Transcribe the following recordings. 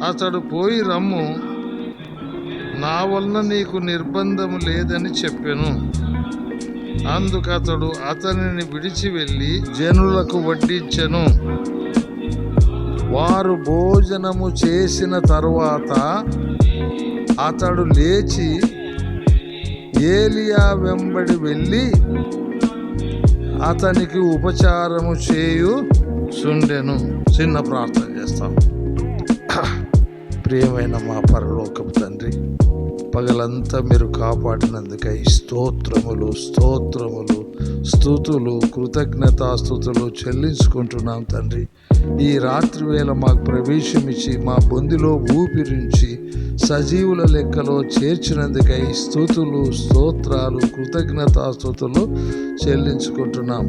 అతడు పోయి రమ్ము, నా వలన నీకు నిర్బంధము లేదని చెప్పెను. అందుకు అతడు అతనిని విడిచి వెళ్ళి జనులకు వడ్డించెను. వారు భోజనము చేసిన తరువాత అతడు లేచి ఏలియా వెంబడి వెళ్ళి అతనికి ఉపచారము చేయుచుండెను. చిన్న ప్రార్థన చేస్తాం. ప్రియమైన మా పరలోకపు తండ్రి, పగలంతా మీరు కాపాడినందుకై స్తోత్రములు స్తోత్రములు స్తుతులు కృతజ్ఞతాస్తుతులు చెల్లించుకుంటున్నాం తండ్రి. ఈ రాత్రి వేళ మాకు ప్రవేశమిచ్చి మా బొందిలో ఊపిరించి సజీవుల లెక్కలో చేర్చినందుకై స్తుతులు స్తోత్రాలు కృతజ్ఞతాస్తుతులు చెల్లించుకుంటున్నాం.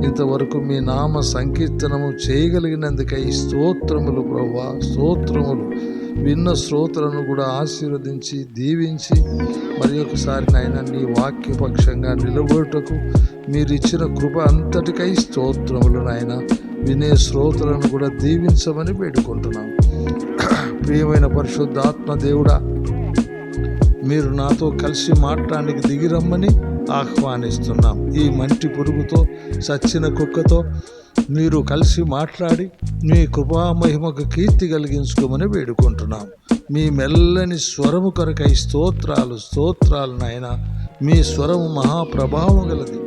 ఇంతవరకు మీ నామ సంకీర్తనము చేయగలిగినందుకై స్తోత్రములు ప్రభువా, స్తోత్రములు. విన్న శ్రోతలను కూడా ఆశీర్వదించి దీవించి మరి ఒకసారి నాయన నీ వాక్యపక్షంగా నిలబడుటకు మీరు ఇచ్చిన కృప అంతటికై స్తోత్రములు నాయన. వినే శ్రోతలను కూడా దీవించమని వేడుకుంటున్నాం. ప్రియమైన పరిశుద్ధాత్మ దేవుడా, మీరు నాతో కలిసి మాట్లాడడానికి దిగిరమ్మని ఆహ్వానిస్తున్నాం. ఈ మంటి పురుగుతో చచ్చిన కుక్కతో మీరు కలిసి మాట్లాడి మీ కృపామహిమకు కీర్తి కలిగించుకోమని వేడుకుంటున్నాం. మీ మెల్లని స్వరము కొరకై స్తోత్రాలు స్తోత్రాలు నాయన. మీ స్వరము మహాప్రభావం గలది,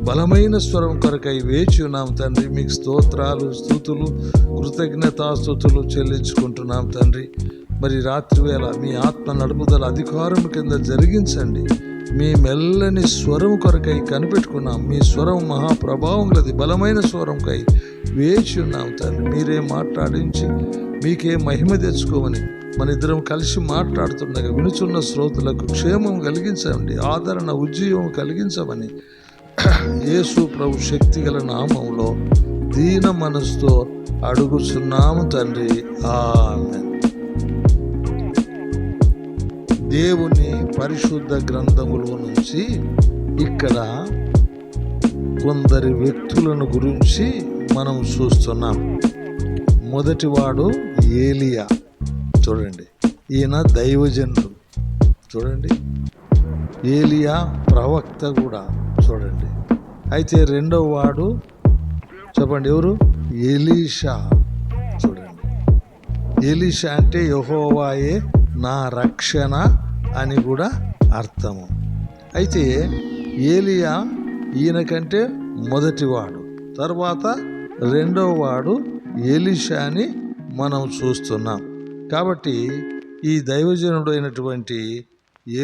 బలమైన స్వరం కొరకై వేచి ఉన్నాం తండ్రి. మీకు స్తోత్రాలు స్తుతులు కృతజ్ఞతాస్తుతులు చెల్లించుకుంటున్నాం తండ్రి. మరి రాత్రి వేళ మీ ఆత్మ నడుపుదల అధికారం కింద జరిగించండి. మీ మెల్లని స్వరం కొరకై కనిపెట్టుకున్నాం. మీ స్వరం మహాప్రభావం గలది, బలమైన స్వరంకై వేచి ఉన్నాం తండ్రి. మీరే మాట్లాడించి మీకే మహిమ తెచ్చుకోమని మన ఇద్దరం కలిసి మాట్లాడుతుండగా వినుచున్న శ్రోతలకు క్షేమం కలిగించండి, ఆదరణ ఉజ్జీవం కలిగించమని యేసు ప్రభు శక్తిగల నామములో దీన మనసుతో అడుగుచున్నాము తండ్రి. ఆమేన్. దేవుని పరిశుద్ధ గ్రంథములో నుంచి ఇక్కడ కొందరి వ్యక్తులను గురించి మనం చూస్తున్నాం. మొదటివాడు ఏలియా. చూడండి, ఈయన దైవజనుడు. చూడండి, ఏలియా ప్రవక్త కూడా. చూడండి, అయితే రెండవ వాడు చెప్పండి ఎవరు? ఎలీషా. చూడండి, ఎలీషా అంటే యెహోవాయే నా రక్షణ అని కూడా అర్థము. అయితే ఏలియా ఈయనకంటే మొదటివాడు, తర్వాత రెండవ వాడు ఎలీషా అని మనం చూస్తున్నాం. కాబట్టి ఈ దైవజనుడు అయినటువంటి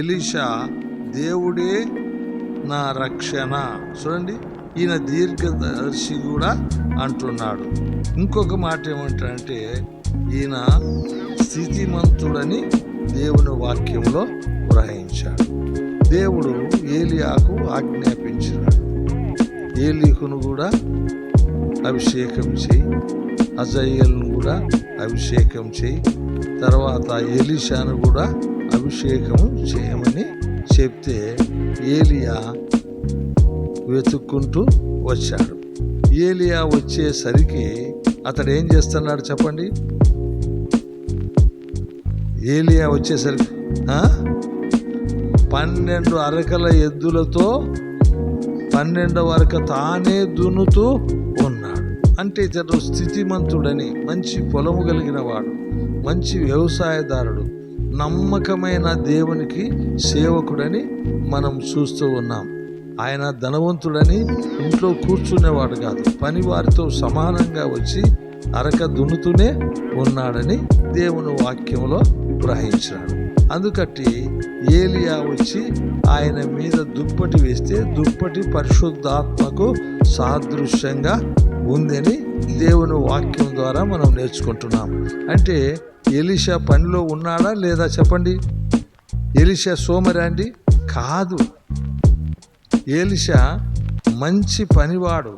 ఎలీషా దేవుడే నా రక్షణ. చూడండి, ఈయన దీర్ఘదర్శి కూడా అంటున్నాడు. ఇంకొక మాట ఏమంటాడంటే ఈయన స్థితిమంతుడని దేవుని వాక్యంలో గ్రహించాడు. దేవుడు ఏలియాకు ఆజ్ఞాపించినాడు, ఏలీహును కూడా అభిషేకం చేయి, అజయ్యలను కూడా అభిషేకం చేయి, తర్వాత ఎలీషాను కూడా అభిషేకం చేయమని చెప్తే ఏలియా వెతుక్కుంటూ వచ్చాడు. ఏలియా వచ్చేసరికి అతడు ఏం చేస్తున్నాడు చెప్పండి? ఏలియా వచ్చేసరికి 12 అరకల ఎద్దులతో 12వ అరక తానే దున్నుతూ ఉన్నాడు. అంటే ఇతడు స్థితిమంతుడని, మంచి పొలము కలిగిన వాడు, మంచి వ్యవసాయదారుడు, నమ్మకమైన దేవునికి సేవకుడని మనం చూస్తూ ఉన్నాం. ఆయన ధనవంతుడని ఇంట్లో కూర్చునేవాడు కాదు, పని వారితో సమానంగా వచ్చి అరక దున్నుతూనే ఉన్నాడని దేవుని వాక్యంలో గ్రహించాడు. అందుకట్టి ఏలియా వచ్చి ఆయన మీద దుప్పటి వేస్తే దుప్పటి పరిశుద్ధాత్మకు సాదృశ్యంగా ఉందని దేవుని వాక్యం ద్వారా మనం నేర్చుకుంటున్నాం. అంటే ఎలీషా పనిలో ఉన్నాడా లేదా చెప్పండి? ఎలీషా సోమరి అండి? కాదు. ఎలీషా మంచి పనివాడు,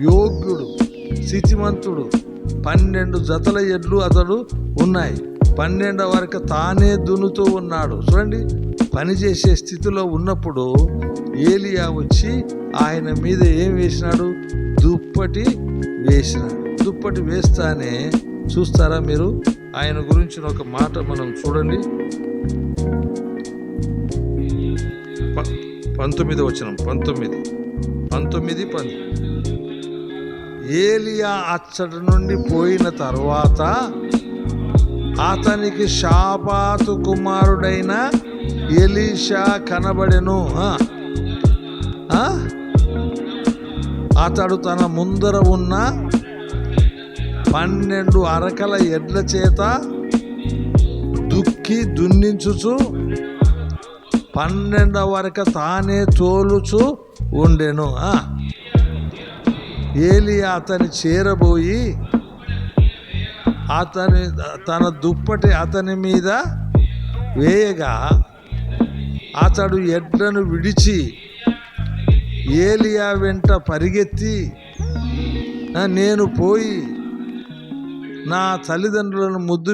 యోగ్యుడు, స్థితిమంతుడు. 12 జతల ఎడ్లు అతడు ఉన్నాయి, 12వ వరకు తానే దున్నుతూ ఉన్నాడు. చూడండి, పని చేసే స్థితిలో ఉన్నప్పుడు ఏలియా వచ్చి ఆయన మీద ఏం వేసినాడు? దుప్పటి వేసినాడు. దుప్పటి వేస్తానే చూస్తారా మీరు? ఆయన గురించిన ఒక మాట మనం చూడండి. 19 వచనం 19. ఏలియా అచ్చటి నుండి పోయిన తర్వాత అతనికి షాపాతు కుమారుడైన ఎలీషా కనబడెను. అతడు తన ముందర ఉన్న 12 అరకల ఎడ్ల చేత దున్నించుచు 12వ అరక తానే తోలుచు ఉండెను. ఏలియా అతని చేరబోయి తన దుప్పటి అతని మీద వేయగా అతడు ఎడ్లను విడిచి ఏలియా వెంట పరిగెత్తి, నేను పోయి నా తల్లిదండ్రులను ముద్దు